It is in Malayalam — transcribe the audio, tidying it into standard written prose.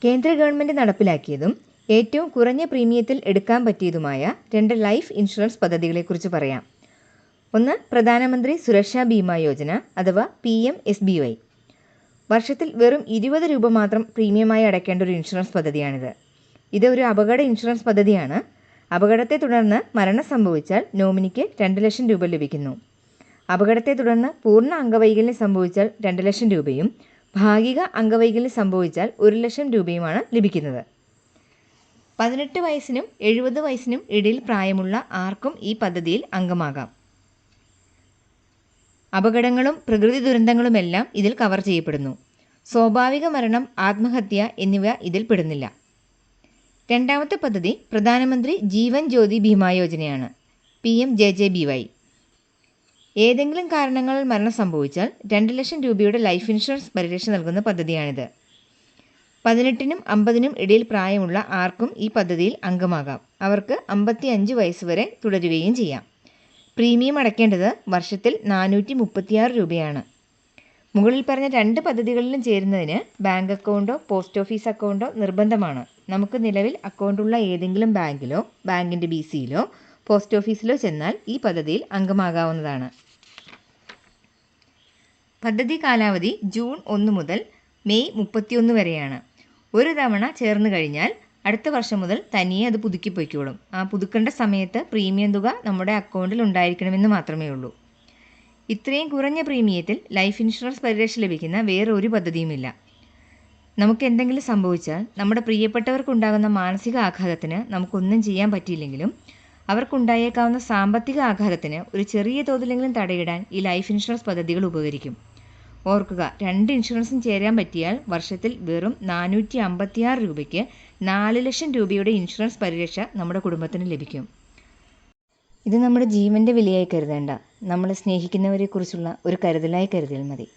കേന്ദ്ര ഗവൺമെൻറ് നടപ്പിലാക്കിയതും ഏറ്റവും കുറഞ്ഞ പ്രീമിയത്തിൽ എടുക്കാൻ പറ്റിയതുമായ 2 ലൈഫ് ഇൻഷുറൻസ് പദ്ധതികളെക്കുറിച്ച് പറയാം. ഒന്ന്, പ്രധാനമന്ത്രി സുരക്ഷാ ബീമാ യോജന അഥവാ PMSBY. വർഷത്തിൽ വെറും 20 രൂപ മാത്രം പ്രീമിയമായി അടയ്ക്കേണ്ട ഒരു ഇൻഷുറൻസ് പദ്ധതിയാണിത്. ഇത് ഒരു അപകട ഇൻഷുറൻസ് പദ്ധതിയാണ്. അപകടത്തെ തുടർന്ന് മരണം സംഭവിച്ചാൽ നോമിനിക്ക് 2 ലക്ഷം രൂപ ലഭിക്കുന്നു. അപകടത്തെ തുടർന്ന് പൂർണ്ണ അംഗവൈകല്യം സംഭവിച്ചാൽ 2 ലക്ഷം രൂപയും ഭാഗിക അംഗവൈകല്യം സംഭവിച്ചാൽ 1 ലക്ഷം രൂപയുമാണ് ലഭിക്കുന്നത്. 18 വയസ്സിനും 70 വയസ്സിനും ഇടയിൽ പ്രായമുള്ള ആർക്കും ഈ പദ്ധതിയിൽ അംഗമാകാം. അപകടങ്ങളും പ്രകൃതി ദുരന്തങ്ങളുമെല്ലാം ഇതിൽ കവർ ചെയ്യപ്പെടുന്നു. സ്വാഭാവിക മരണം, ആത്മഹത്യ എന്നിവ ഇതിൽ പെടുന്നില്ല. രണ്ടാമത്തെ പദ്ധതി പ്രധാനമന്ത്രി ജീവൻ ജ്യോതി ബീമാ യോജനയാണ്, PMJJBY. ഏതെങ്കിലും കാരണങ്ങളാൽ മരണം സംഭവിച്ചാൽ 2 ലക്ഷം രൂപയുടെ ലൈഫ് ഇൻഷുറൻസ് പരിരക്ഷ നൽകുന്ന പദ്ധതിയാണിത്. 18നും 50നും ഇടയിൽ പ്രായമുള്ള ആർക്കും ഈ പദ്ധതിയിൽ അംഗമാകാം. അവർക്ക് 55 വയസ്സ് വരെ തുടരുകയും ചെയ്യാം. പ്രീമിയം അടയ്ക്കേണ്ടത് വർഷത്തിൽ 436 രൂപയാണ്. മുകളിൽ പറഞ്ഞ 2 പദ്ധതികളിലും ചേരുന്നതിന് ബാങ്ക് അക്കൗണ്ടോ പോസ്റ്റ് ഓഫീസ് അക്കൗണ്ടോ നിർബന്ധമാണ്. നമുക്ക് നിലവിൽ അക്കൗണ്ടുള്ള ഏതെങ്കിലും ബാങ്കിലോ ബാങ്കിൻ്റെ BCയിലോ പോസ്റ്റ് ഓഫീസിലോ ചെന്നാൽ ഈ പദ്ധതിയിൽ അംഗമാകാവുന്നതാണ്. പദ്ധതി കാലാവധി ജൂൺ 1 മുതൽ മെയ് 31 വരെയാണ്. ഒരു തവണ ചേർന്ന് കഴിഞ്ഞാൽ അടുത്ത വർഷം മുതൽ തനിയെ അത് പുതുക്കിപ്പോയിക്കോളും. ആ പുതുക്കേണ്ട സമയത്ത് പ്രീമിയം തുക നമ്മുടെ അക്കൗണ്ടിൽ ഉണ്ടായിരിക്കണമെന്ന് മാത്രമേ ഉള്ളൂ. ഇത്രയും കുറഞ്ഞ പ്രീമിയത്തിൽ ലൈഫ് ഇൻഷുറൻസ് പരിരക്ഷ ലഭിക്കുന്ന വേറെ ഒരു പദ്ധതിയുമില്ല. നമുക്ക് എന്തെങ്കിലും സംഭവിച്ചാൽ നമ്മുടെ പ്രിയപ്പെട്ടവർക്കുണ്ടാകുന്ന മാനസിക ആഘാതത്തിന് നമുക്കൊന്നും ചെയ്യാൻ പറ്റിയില്ലെങ്കിലും അവർക്കുണ്ടായേക്കാവുന്ന സാമ്പത്തിക ആഘാതത്തിന് ഒരു ചെറിയ തോതിലെങ്കിലും തടയിടാൻ ഈ ലൈഫ് ഇൻഷുറൻസ് പദ്ധതികൾ ഉപകരിക്കും. ഓർക്കുക, 2 ഇൻഷുറൻസും ചേരാൻ പറ്റിയാൽ വർഷത്തിൽ വെറും 456 രൂപയ്ക്ക് 4 ലക്ഷം രൂപയുടെ ഇൻഷുറൻസ് പരിരക്ഷ നമ്മുടെ കുടുംബത്തിന് ലഭിക്കും. ഇത് നമ്മുടെ ജീവൻ്റെ വിലയായി കരുതേണ്ട, നമ്മളെ സ്നേഹിക്കുന്നവരെക്കുറിച്ചുള്ള ഒരു കരുതലായി കരുതിയാൽ മതി.